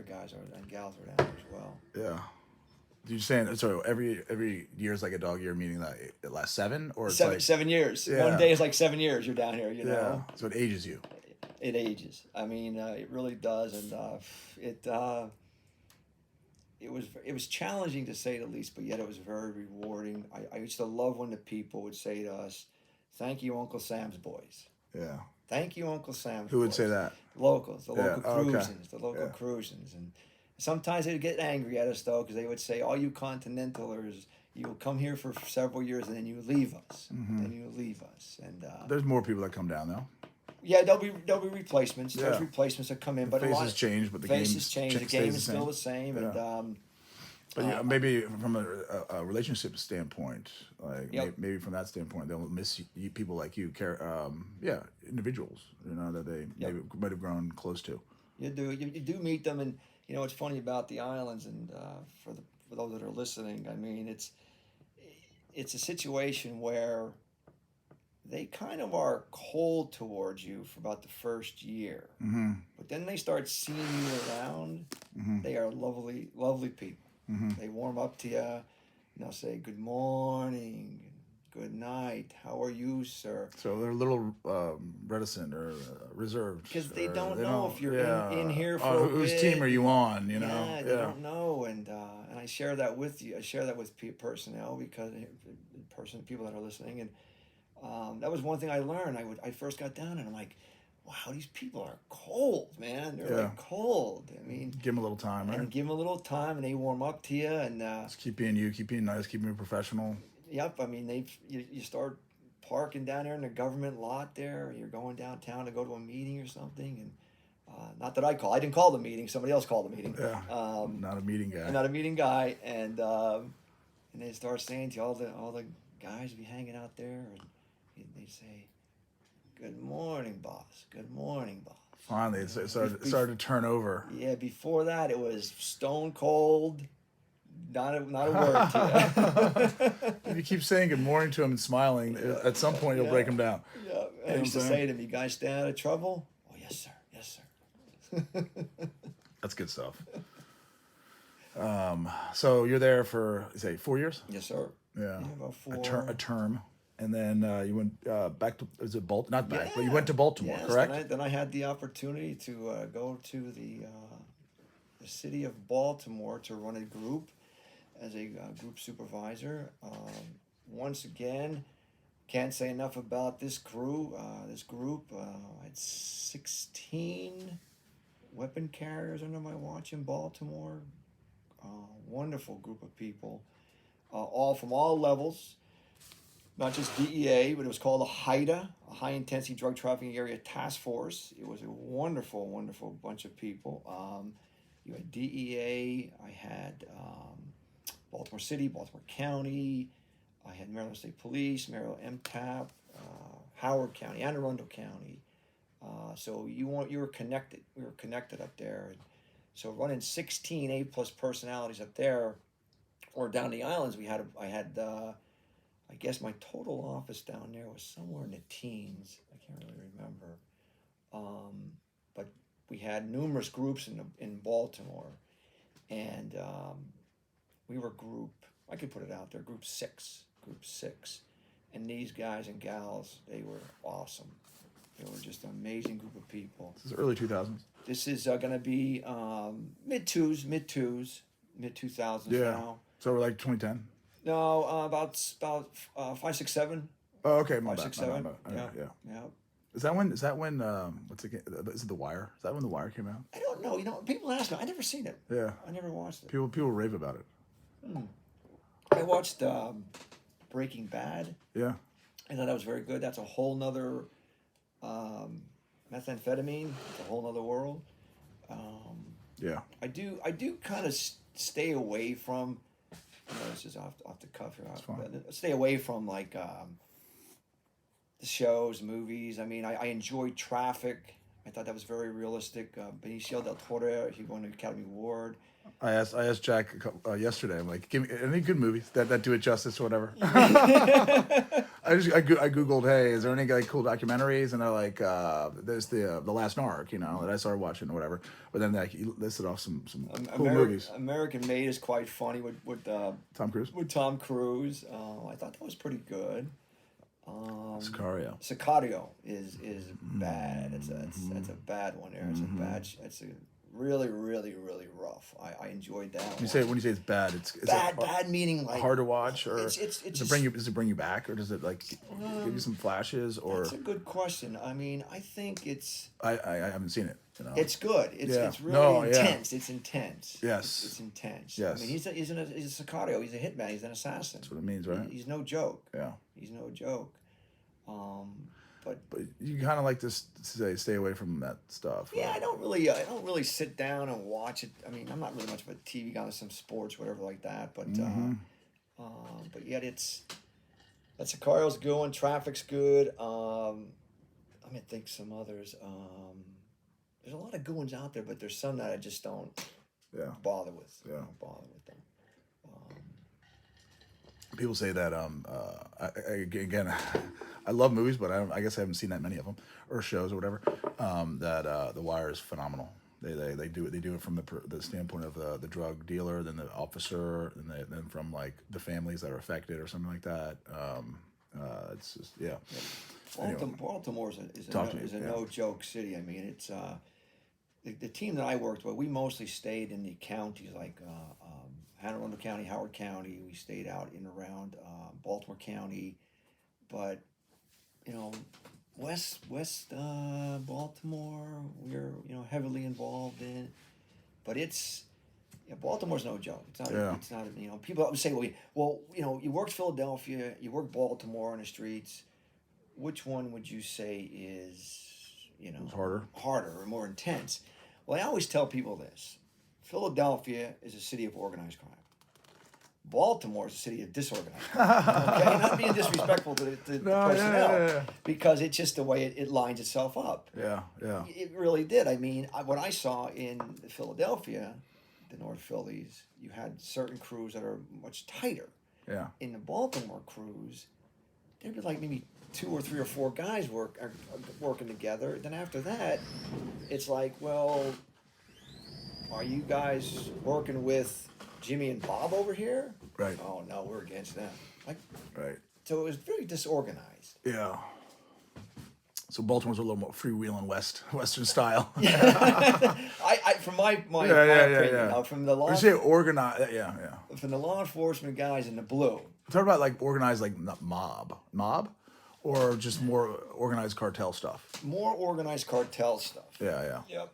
other guys and gals are down there as well. Yeah. You're saying so every year is like a dog year, meaning that it lasts 7 or it's like 7 years. Yeah. One day is like 7 years you're down here. You know. So it ages you. It ages. I mean, it really does, and it was challenging to say the least, but yet it was very rewarding. I used to love when the people would say to us, "Thank you, Uncle Sam's boys." Yeah. Thank you, Uncle Sam's. Who would boys. say that? Locals, the local Okay. cruisins, the local cruisins, and sometimes they'd get angry at us though because they would say, "All you Continentalers, you will come here for several years and then you leave us, and you leave us." And There's more people that come down though. yeah, there'll be replacements. Yeah. There's replacements that come in, but Faces change, but the faces change. The game stays is still the same, and But yeah, maybe from a relationship standpoint, like Yep. maybe from that standpoint, they'll miss people like you, individuals, that they maybe might have grown close to. you do meet them, and what's funny about the islands, and for those that are listening, I mean it's a situation where they kind of are cold towards you for about the first year, but then they start seeing you around. They are lovely, lovely people. They warm up to you, say good morning, good night, how are you, sir? So they're a little reticent or reserved Because they or don't know if you're in here for a whose bit. team are you on? Yeah, they don't know, and I share that with you. I share that with personnel because people that are listening, and that was one thing I learned. I first got down, and I'm like, wow, these people are cold, man. They're like cold. I mean, give them a little time, right? And give them a little time, and they warm up to you, and just keep being you, keep being nice, keep being professional. Yep, I mean you start parking down there in the government lot there. You're going downtown to go to a meeting or something, and not that I didn't call the meeting. Somebody else called the meeting. Yeah, not a meeting guy. Not a meeting guy, and they start saying to you, all the guys be hanging out there, and they say, "Good morning, boss. Good morning, boss." Finally, it started to turn over. Yeah, before that it was stone cold. Not a word to you. If you keep saying good morning to him and smiling, at some point you'll break him down. Yeah, I used to say to him, "You guys stay out of trouble?" "Oh, yes, sir. Yes, sir." That's good stuff. So you're there for, say, 4 years? Yes, sir. Yeah, about 4. A term. And then you went back to, is it Baltimore? Not back, but you went to Baltimore, correct? Then I had the opportunity to go to the city of Baltimore to run a group as a group supervisor. Once again, can't say enough about this crew. This group, I had 16 weapon carriers under my watch in Baltimore. Wonderful group of people, all from all levels. Not just DEA, but it was called a HIDTA, a High Intensity Drug Trafficking Area Task Force. It was a wonderful, wonderful bunch of people. You had DEA, I had Baltimore City, Baltimore County, I had Maryland State Police, Maryland MTAP, Howard County, Anne Arundel County. So you were connected. We were connected up there. And so running 16 A+ personalities up there, or down the islands, I guess my total office down there was somewhere in the teens. I can't really remember. But we had numerous groups in Baltimore. And we were I could put it out there, group six. And these guys and gals, they were awesome. They were just an amazing group of people. This is early 2000s. This is going to be mid 2000s now. So we're like 2010? No, about 5, 6, 7. Oh, okay. My 5, bad. 6, 7. Yeah. Is that when? what's it? Is it The Wire? Is that when The Wire came out? I don't know. People ask me. I never seen it. Yeah. I never watched it. People rave about it. I watched Breaking Bad. Yeah. I thought that was very good. That's a whole nother methamphetamine. It's a whole nother world. Yeah. I do kind of stay away from. I know this is off the cuff here. But stay away from like the shows, movies. I mean, I enjoy Traffic. I thought that was very realistic. Benicio del Toro, he won an Academy Award. I asked Jack yesterday. I'm like, give me any good movies that do it justice or whatever. I googled, hey, is there any like cool documentaries? And they're like, there's the Last Narc, that I started watching or whatever. But then like he listed off some cool movies. American Made is quite funny with Tom Cruise. With Tom Cruise, I thought that was pretty good. Sicario is bad. It's a bad one there. It's a really rough. I enjoyed that. When you say it's bad, it's bad meaning like hard to watch, or does it bring you back, or does it like give you some flashes? Or that's a good question. I mean, I think it's I haven't seen it. It's good. It's really intense. Yeah. It's intense. Yes, it's intense. Yes, I mean he's a Sicario. He's a hitman. He's an assassin. That's what it means, right? He's no joke. Yeah, he's no joke. But you kind of like to stay away from that stuff. Yeah, I don't really sit down and watch it. I mean, I'm not really much of a TV guy, some sports, whatever like that. But but yet that Sicario's good one. Traffic's good. I'm gonna think some others. There's a lot of good ones out there, but there's some that I just don't bother with. Yeah, I don't bother with them. People say that again. I love movies, but I guess I haven't seen that many of them or shows or whatever. That The Wire is phenomenal. They do it from the standpoint of the drug dealer, then the officer, and then from like the families that are affected or something like that. It's just Baltimore is a no joke city. I mean, it's the team that I worked with. We mostly stayed in the counties like Anne Arundel County, Howard County. We stayed out in around Baltimore County, but West Baltimore, we're heavily involved in, but Baltimore's no joke. It's not. It's not. People always say, well, you worked Philadelphia, you worked Baltimore on the streets. Which one would you say is harder or more intense? Well, I always tell people this: Philadelphia is a city of organized crime. Baltimore is a city of disorganized crime. Okay, not being disrespectful to the personnel, because it's just the way it lines itself up. Yeah. It really did. I mean, what I saw in Philadelphia, the North Phillies, you had certain crews that are much tighter. Yeah. In the Baltimore crews, there'd be like maybe 2 or 3 or 4 guys working together. Then after that, it's like, well, are you guys working with Jimmy and Bob over here? Right. Oh no, we're against them. Right. So it was very disorganized. Yeah. So Baltimore's a little more freewheeling Western style. I from my opinion, from the law. You say organized, From the law enforcement guys in the blue. Talk about like organized, like not mob, or just more organized cartel stuff. More organized cartel stuff. Yeah. Yep.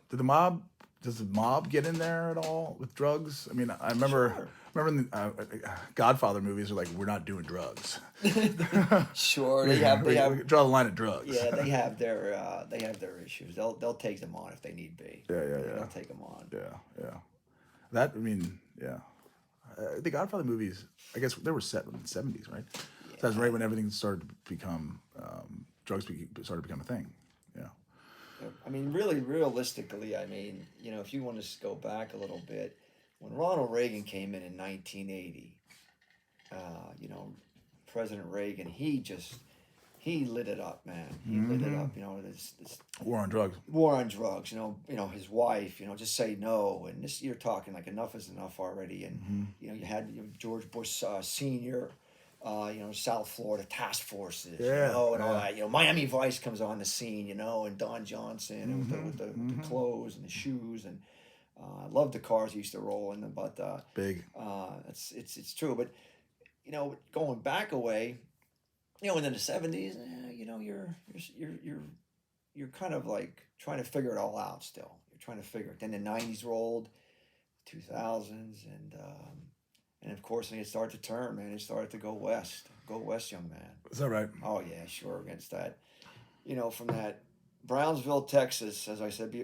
Does the mob get in there at all with drugs? I mean, I remember in the Godfather movies are like, we're not doing drugs. Sure, they have draw the line at drugs. Yeah, they have their issues. They'll take them on if they need be. Yeah. They'll take them on. Yeah. The Godfather movies, I guess they were set in the 70s, right? Yeah. So that's right when everything started to become drugs started to become a thing. Yeah. I mean, really, realistically, I mean, if you want to go back a little bit, when Ronald Reagan came in 1980, President Reagan, he lit it up, man. He lit it up. This war on drugs. His wife. Just say no. And this, you're talking like enough is enough already. And you had George Bush Senior. South Florida task forces, and all that. Miami Vice comes on the scene, and Don Johnson with the clothes and the shoes, and I love the cars he used to roll in them. But big. It's true. But going back away, in the 70s, you're kind of like trying to figure it all out. Still, you're trying to figure it. Then the 90s rolled, 2000s, and of course, when it started to turn, man, it started to go west. Go west, young man. Is that right? Oh, yeah, sure. Against that, from that Brownsville, Texas, as I said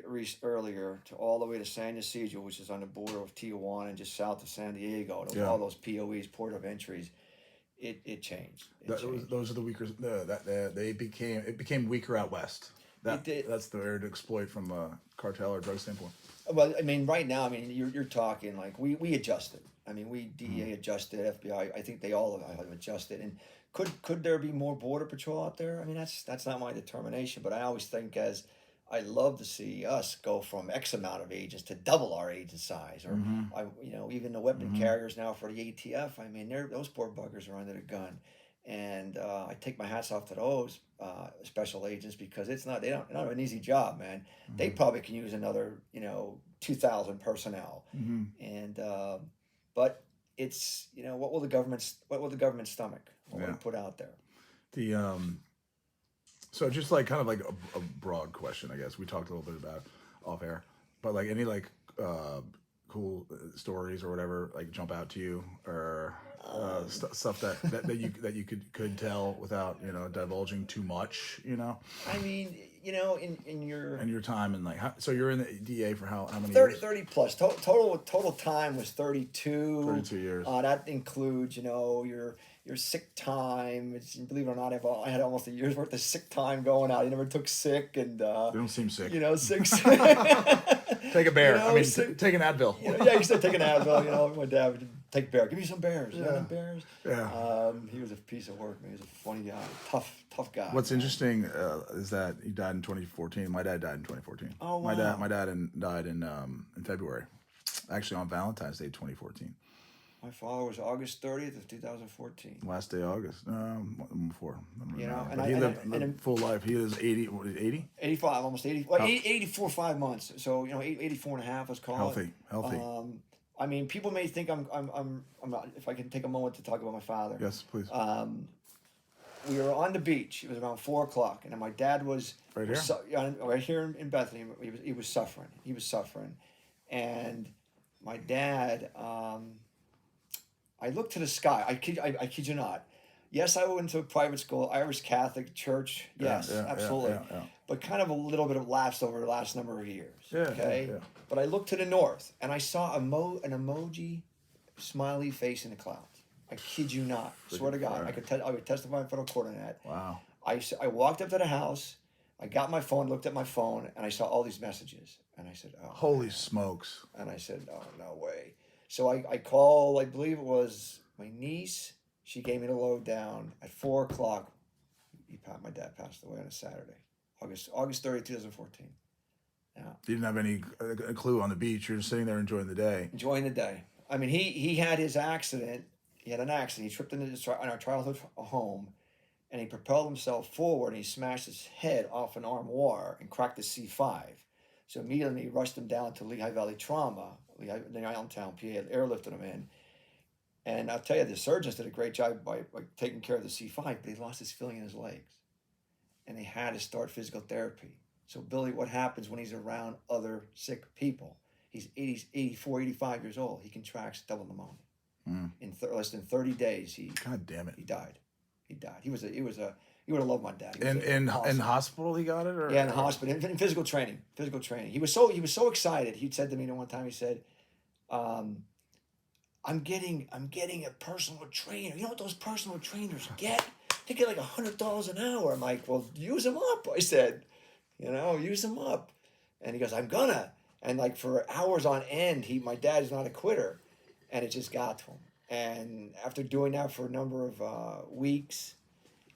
earlier, to all the way to San Ysidro, which is on the border of Tijuana and just south of San Diego, to all those POEs, port of entries, it changed. Those are the weaker. It became weaker out west. That's the area to exploit from a cartel or drug standpoint. Well, I mean, right now, I mean, you're talking like we adjusted. I mean, we DEA adjusted, FBI. I think they all have adjusted. And could there be more border patrol out there? I mean, that's not my determination. But I always think I love to see us go from X amount of agents to double our agent size, or even the weapon carriers now for the ATF. I mean, those poor buggers are under the gun, and I take my hats off to those special agents because they don't have an easy job, man. They probably can use another 2,000 personnel, and but it's what will the government stomach? What will they put out there? The So just like kind of like a broad question, I guess. We talked a little bit about off air, but like any like cool stories or whatever like jump out to you, or stuff that you could tell without divulging too much. I mean, in your time and like so you're in the DA for how many 30, years? 30 plus. Total time was 32. 32 years. That includes your sick time. Believe it or not, I had almost a year's worth of sick time going out. I never took sick, and they don't seem sick. Sick. Take a bear. Take an Advil. Yeah, you said take an Advil. My dad would take bear. Give me some bears. You got any bears? Yeah. He was a piece of work, man. He was a funny guy, tough guy. What's interesting is that he died in 2014. My dad died in 2014. Oh wow. My dad died in February, actually on Valentine's Day 2014. My father was August 30th of 2014. Last day of August. Before. And he lived a full life. He was 80. What, 80? 85, almost 80. Well, 84, 5 months. So 84 and a half. Let's call it healthy. I mean, people may think I'm not. If I can take a moment to talk about my father. Yes, please. We were on the beach. It was around 4:00, and my dad was right here. Right here in Bethany. He was suffering. And my dad. I looked to the sky. I kid you not. Yes, I went to a private school, Irish Catholic church. Yes, absolutely. Yeah. But kind of a little bit of lapsed over the last number of years. Yeah. But I looked to the north, and I saw an emoji, smiley face in the clouds. I kid you not. Swear to God, I would testify in federal court on that. Wow. I walked up to the house. I got my phone, looked at my phone, and I saw all these messages. And I said, "Oh, holy smokes!" And I said, "Oh, no way." So I called, I believe it was my niece. She gave me the lowdown at 4:00. My dad passed away on a Saturday, August 30th, 2014. Yeah. You didn't have any clue on the beach. You're just sitting there enjoying the day. Enjoying the day. I mean, he had his accident. He had an accident. He tripped into our childhood home, and he propelled himself forward, and he smashed his head off an armoire and cracked the C5. So immediately he rushed him down to Lehigh Valley Trauma, the Allentown, PA, airlifted him in. And I'll tell you, the surgeons did a great job by taking care of the C5, but he lost his feeling in his legs. And they had to start physical therapy. So Billy, what happens when he's around other sick people? He's 84, 85 years old. He contracts double pneumonia. In less than 30 days, God damn it. He died. He would have loved my dad. In hospital he got it, or in hospital, in physical training. He was so excited. He said to me one time, he said, I'm getting a personal trainer. You know what those personal trainers get? They get like $100 an hour. I'm like, well, use them up. I said, use them up. And he goes, I'm gonna. And like for hours on end, my dad is not a quitter, and it just got to him. And after doing that for a number of weeks,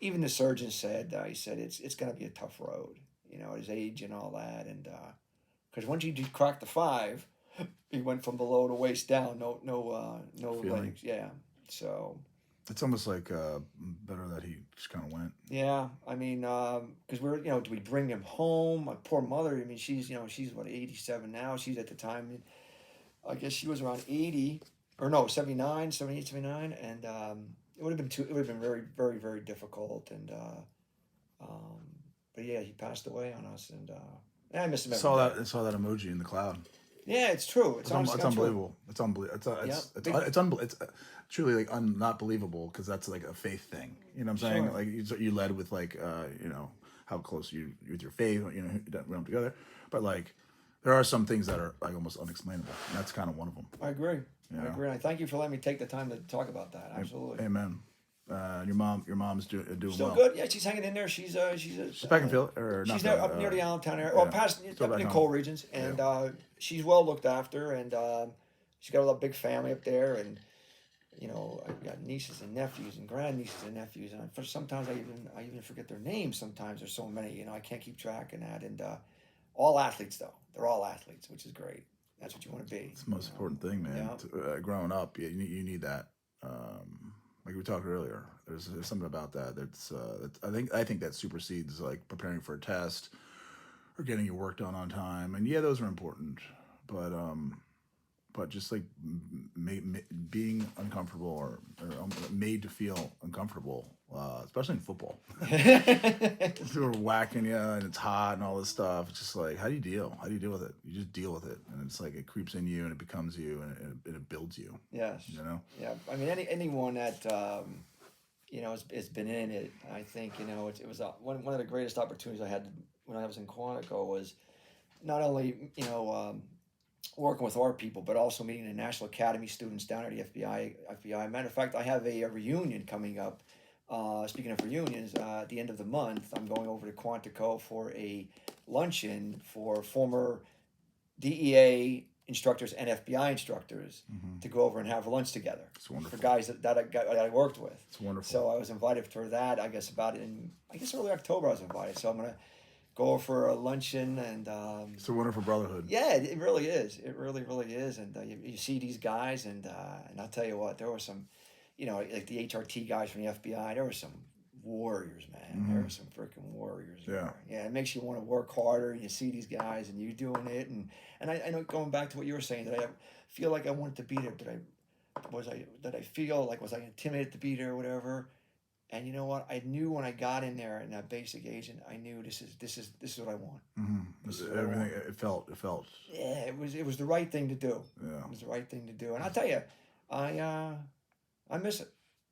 even the surgeon said, he said it's gonna be a tough road, at his age and all that, and because once he cracked the 5, he went from below the waist down, no legs, so it's almost like better that he just kind of went. Yeah, I mean, because we're do we bring him home? My poor mother. I mean, she's what, 87 now. She's at the time, I guess she was around 80 or no 78, 79, and it would have been very, very, very difficult, and but yeah, he passed away on us, and I miss him. Saw that emoji in the cloud. Yeah, it's true. It's unbelievable. It's unbelievable. It's truly like not believable, because that's like a faith thing. You know what I'm saying? Sure. Like you led with like how close you with your faith. We went together, but like there are some things that are like almost unexplainable, and that's kind of one of them. I agree. I agree. And I thank you for letting me take the time to talk about that. Absolutely. Amen. Your mom's doing Still well. good. Yeah, she's hanging in there. She's Back in Philly or not? she's there, up near the Allentown area, or past Still up back in the home. coal regions, and she's well looked after, and she's got a big family up there, and I've got nieces and nephews and grandnieces and nephews, and for sometimes I even forget their names. Sometimes there's so many, I can't keep track of that, and all athletes though. They're all athletes, which is great. That's what you want to be. It's the most important thing, man. Growing up, you need that. Like we talked earlier, there's something about that that's I think that supersedes like preparing for a test or getting your work done on time. And yeah, those are important, but just like being uncomfortable or made to feel uncomfortable, especially in football. They're whacking you and it's hot and all this stuff. It's just like, how do you deal? How do you deal with it? You just deal with it, and it's like it creeps in you and it becomes you and it builds you. Yes. Yeah. I mean, anyone that has been in it. I think it was one of the greatest opportunities I had when I was in Quantico was not only working with our people, but also meeting the National Academy students down at the FBI. Matter of fact, I have a reunion coming up. Speaking of reunions, at the end of the month, I'm going over to Quantico for a luncheon for former DEA instructors and FBI instructors to go over and have lunch together. It's wonderful. For guys that I worked with. It's wonderful. So I was invited for that. I guess early October I was invited. So I'm gonna go over for a luncheon, and it's a wonderful brotherhood. Yeah, it really is. It really, really is. And you see these guys, and I'll tell you what, there were some, like the HRT guys from the FBI. There were some warriors, man. There were some freaking warriors. Yeah. Yeah. It makes you want to work harder. And you see these guys, and you doing it, and I know, going back to what you were saying, that I feel like I wanted to be there, but was I intimidated to be there or whatever. And you know what? I knew when I got in there in that basic agent, I knew this is what I want. This is what Everything I want. it felt. Yeah, it was the right thing to do. Yeah. It was the right thing to do. And I'll tell you, I miss it.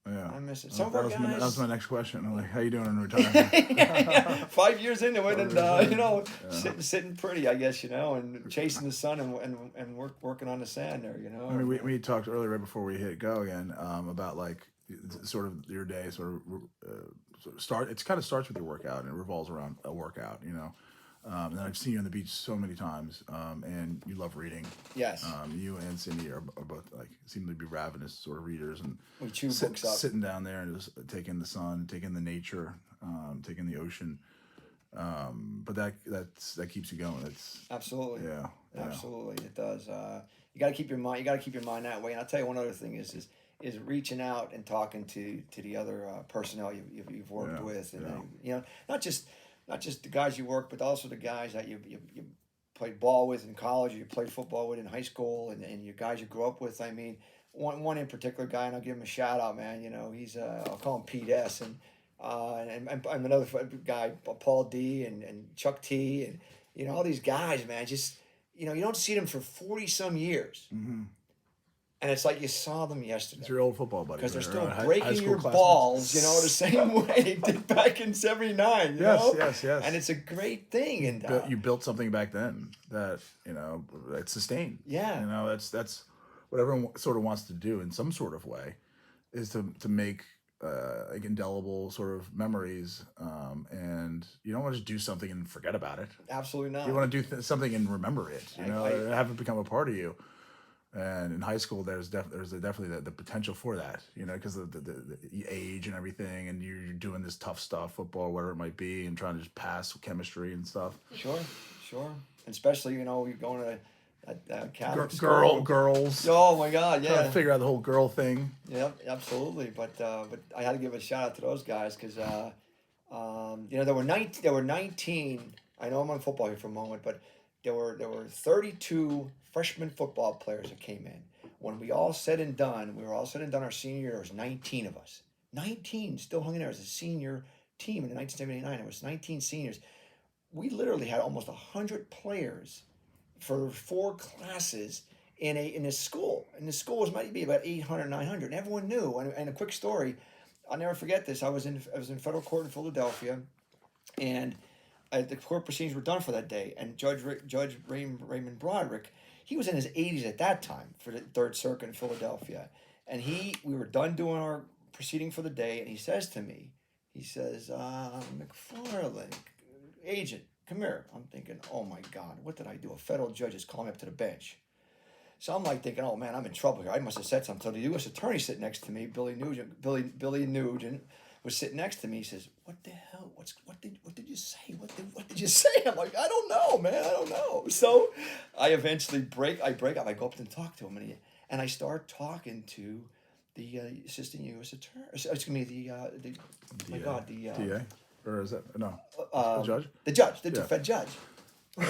Yeah, I miss it. That was my next question. I'm like, how you doing in retirement? yeah. 5 years into it, and sitting pretty, I guess, and chasing the sun and working on the sand there, I mean, we talked earlier right before we hit go again about like sort of your day sort of start. It kind of starts with your workout and it revolves around a workout, And I've seen you on the beach so many times, and you love reading. Yes. You and Cindy are both seem to be ravenous sort of readers, and we chew books up. Sitting down there and just taking the sun, taking the nature, taking the ocean. But that keeps you going. It's absolutely. Yeah. Absolutely, it does. You got to keep your mind. You got to keep your mind that way. And I'll tell you one other thing is reaching out and talking to the other personnel you've worked with, and not just the guys you work, but also the guys that you played ball with in college, or you played football with in high school, and your guys you grew up with. I mean, one in particular guy, and I'll give him a shout out, man. He's I'll call him Pete S. and another guy, Paul D. and Chuck T. and all these guys, man. Just you don't see them for 40 some years. Mm-hmm. And it's like you saw them yesterday. It's your old football buddy. Because they're still breaking your balls, the same way they did back in '79. Yes. And it's a great thing. And you built something back then that that's sustained. Yeah. That's what everyone sort of wants to do in some sort of way, is to make like indelible sort of memories, and you don't want to just do something and forget about it. Absolutely not. You want to do something and remember it. Have it become a part of you. And in high school, there's definitely the potential for that, because of the age and everything, and you're doing this tough stuff, football, whatever it might be, and trying to just pass chemistry and stuff. Sure. And especially, you're going to that Catholic school. Girls. Oh my God, yeah. Trying to figure out the whole girl thing. Yep, absolutely. But I had to give a shout out to those guys because there were 19. I know I'm on football here for a moment, but there were 32 freshman football players that came in. When we were all said and done our senior year, there was 19 of us. 19 still hung in there as a senior team in 1979. It was 19 seniors. We literally had almost 100 players for 4 classes in a school. And the school was might be about 800, 900. And everyone knew. And a quick story, I'll never forget this. I was in federal court in Philadelphia, and the court proceedings were done for that day. And Judge Raymond Broderick, he was in his 80s at that time for the Third Circuit in Philadelphia. And we were done doing our proceeding for the day, and he says to me, he says, McFarland, agent, come here. I'm thinking, oh my God, what did I do? A federal judge is calling me up to the bench. So I'm like thinking, oh man, I'm in trouble here. I must have said something. So the U.S. attorney sitting next to me, Billy Nugent, was sitting next to me. He says, "What the hell? What did you say? What did you say?" I'm like, "I don't know, man. I don't know." So I eventually break up. I go up and talk to him, and I start talking to the assistant U.S. attorney. Excuse me, my God, the DA, or is that no the judge? The Fed judge.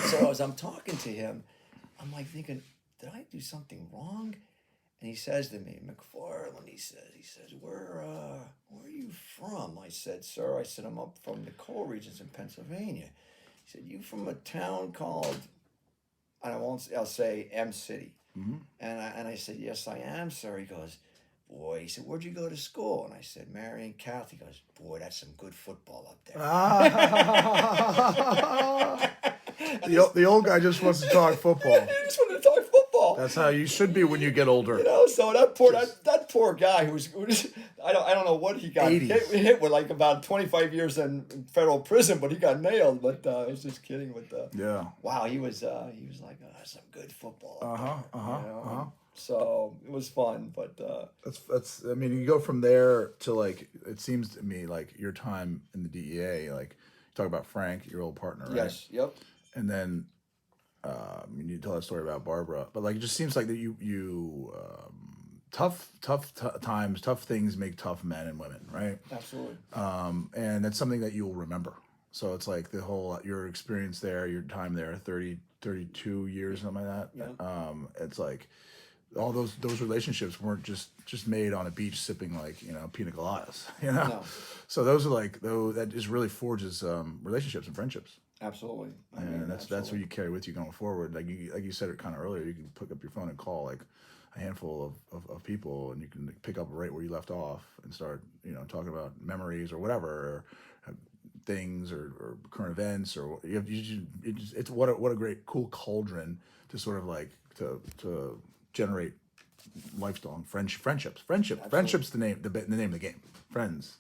So as I'm talking to him, I'm like thinking, did I do something wrong? And he says to me, McFarland, he says, where are you from? I said, sir, I'm up from the coal regions in Pennsylvania. He said, you from a town called, I'll say M City. Mm-hmm. And I said, yes, I am, sir. He goes, boy, he said, where'd you go to school? And I said, Marion Catholic. He goes, boy, that's some good football up there. The old guy just wants to talk football. He just wanted to talk football. That's how you should be when you get older. You know, so that poor guy who was I don't know what he got hit with, like about 25 years in federal prison, but he got nailed. But I was just kidding. But wow, he was like, oh, that's some good football. So it was fun, but that's. I mean, you go from there to like. It seems to me like your time in the DEA. Like you talk about Frank, your old partner, right? Yes. Yep. And then, you tell that story about Barbara, but like it just seems like that tough times, tough things make tough men and women, right? Absolutely. And that's something that you'll remember. So it's like the whole your experience there, your time there, 32 years, something like that. Yeah. It's like all those relationships weren't just made on a beach sipping like pina coladas, No. So those are like that just really forges relationships and friendships. Absolutely. And that's what you carry with you going forward. Like you said it kind of earlier, you can pick up your phone and call like a handful of people, and you can pick up right where you left off and start talking about memories or whatever, or things or current events, or it's what a great cool cauldron to sort of like to generate lifelong friendships. Absolutely. Friendships the name of the game. Friends,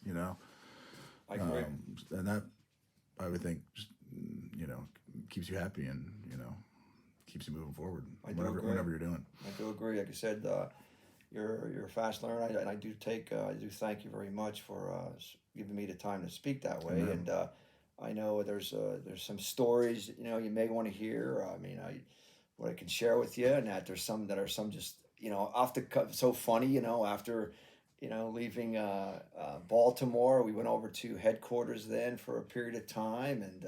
I agree. And that I would think just keeps you happy and keeps you moving forward whenever you're doing. I do agree. Like I said, you're a fast learner, and I do thank you very much for giving me the time to speak that way. Mm-hmm. And I know there's some stories you may want to hear. I mean, what I can share with you, and that there's some that are just off the cuff, so funny. After leaving Baltimore, we went over to headquarters then for a period of time, and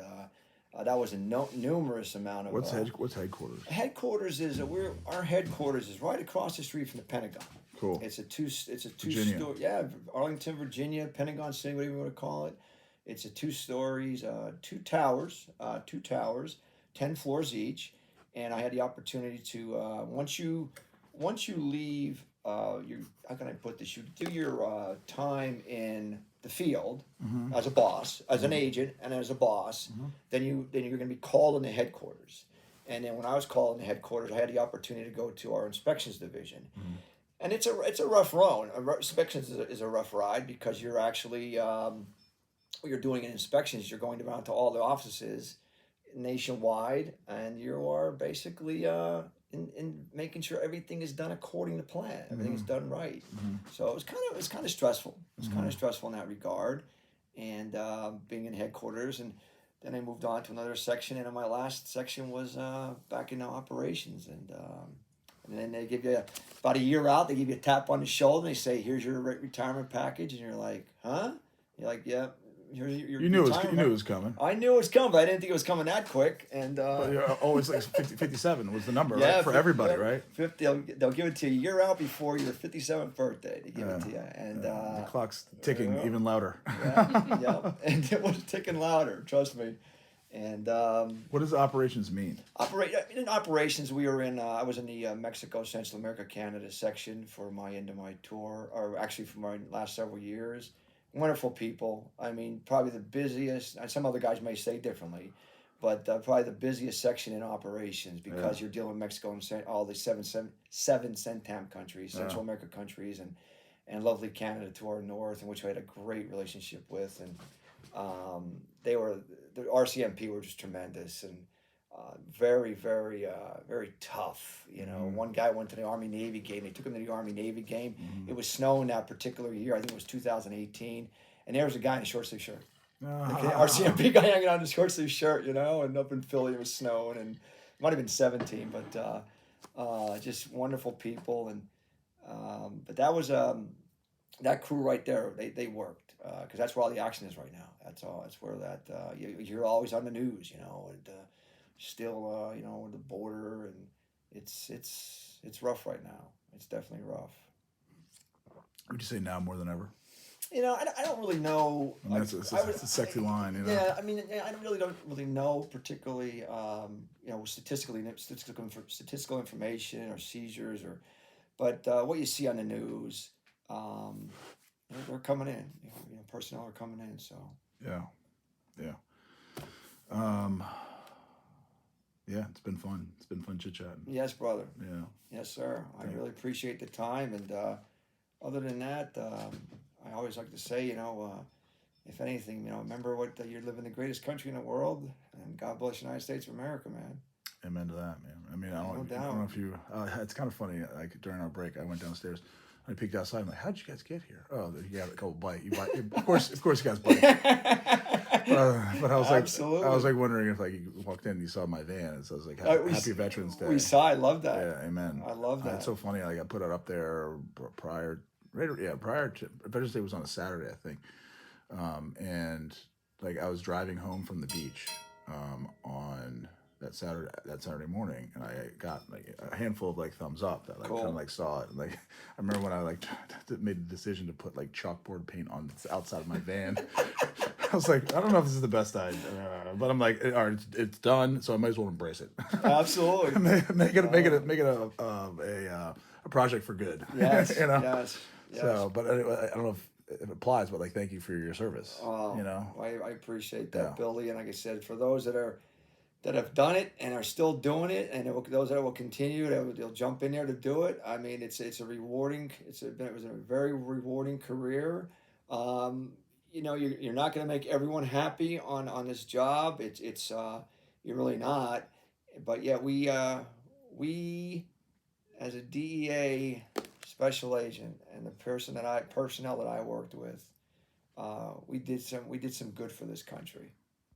that was a numerous amount of. What's headquarters? Headquarters is our headquarters is right across the street from the Pentagon. Cool. It's a two-story. Yeah, Arlington, Virginia, Pentagon City, whatever you want to call it. It's a 2 stories, 2 towers, 10 floors each, and I had the opportunity to once you leave. How can I put this? You do your time in the field as a boss, as an agent, and as a boss. Then you're going to be called in the headquarters. And then when I was called in the headquarters, I had the opportunity to go to our inspections division. And it's a rough road. Inspections is a rough ride because you're actually what you're doing in inspections. You're going around to all the offices nationwide, and you are basically in making sure everything is done according to plan. Everything is done right. So it was kind of stressful. It was kind of stressful in that regard, and being in headquarters. And then I moved on to another section, and my last section was back in operations. And then they give you about a year out. They give you a tap on the shoulder. And they say, "Here's your retirement package," and you're like, "Huh?" You're like, "Yeah." You knew it was coming. I knew it was coming, but I didn't think it was coming that quick. And but you're always like 57 was the number, right? For everybody, right? 50. They'll give it to you a year out before your 57th birthday. They give it to you, and the clock's ticking even louder. Yeah, and it was ticking louder. Trust me. And what does operations mean? In operations, we were in. I was in the Mexico, Central America, Canada section for my end of my tour, or actually for my last several years. Wonderful people. I mean, probably the busiest. And some other guys may say differently, but probably the busiest section in operations because you're dealing with Mexico and all the seven CENTAM countries, Central America countries, and lovely Canada to our north, in which we had a great relationship with, and they were the RCMP were just tremendous and very, very, very tough. You know, one guy went to the Army Navy game. They took him to the Army Navy game. It was snowing that particular year. I think it was 2018, and there was a guy in a short sleeve shirt. Like the RCMP guy hanging on his short sleeve shirt, you know, and up in Philly it was snowing, and it might have been 17, but just wonderful people, and but that was that crew right there. They worked because that's where all the action is right now. That's where that you're always on the news, you know, and still you know, the border, and it's rough right now. It's definitely rough. Would you say now more than ever? You know, I don't really know. I mean, it's a sexy line, you know. Yeah, I mean, I don't really know particularly, you know, statistical information or seizures but what you see on the news, they're coming in. You know, personnel are coming in. So yeah. Yeah, it's been fun. It's been fun chit-chatting. Yes, brother. Yeah. Yes, sir. I really appreciate the time, and other than that, I always like to say, you know, if anything, you know, remember what you live in the greatest country in the world, and God bless the United States of America, man. Amen to that, man. I mean, I don't know if you. It's kind of funny. Like during our break, I went downstairs. I peeked outside. I'm like, "How'd you guys get here?" Oh, you got a couple bite. You bite. Of course, you guys bite. But I was like, absolutely. I was like wondering if like you walked in and you saw my van, and so I was like, "Happy Veterans Day." We saw. I love that. Yeah, amen. I love that. It's so funny. Like I put it up there prior to Veterans Day was on a Saturday, I think, and like I was driving home from the beach on that Saturday morning, and I got like a handful of like thumbs up that like cool. kind of like saw it. And, like I remember when I like made the decision to put like chalkboard paint on the outside of my van. I was like, I don't know if this is the best idea, but I'm like, all right, it's done, so I might as well embrace it. Absolutely. make it a project for good. Yes. You know? Yes. So, but I don't know if it applies, but like, thank you for your service. You know, I appreciate that, Billy. And like I said, for those that have done it and are still doing it, and those that will continue, they'll jump in there to do it. I mean, it was a very rewarding career. You know, you're not going to make everyone happy on this job. It's you're really not. But yeah, we as a DEA special agent and the personnel that I worked with, we did some good for this country.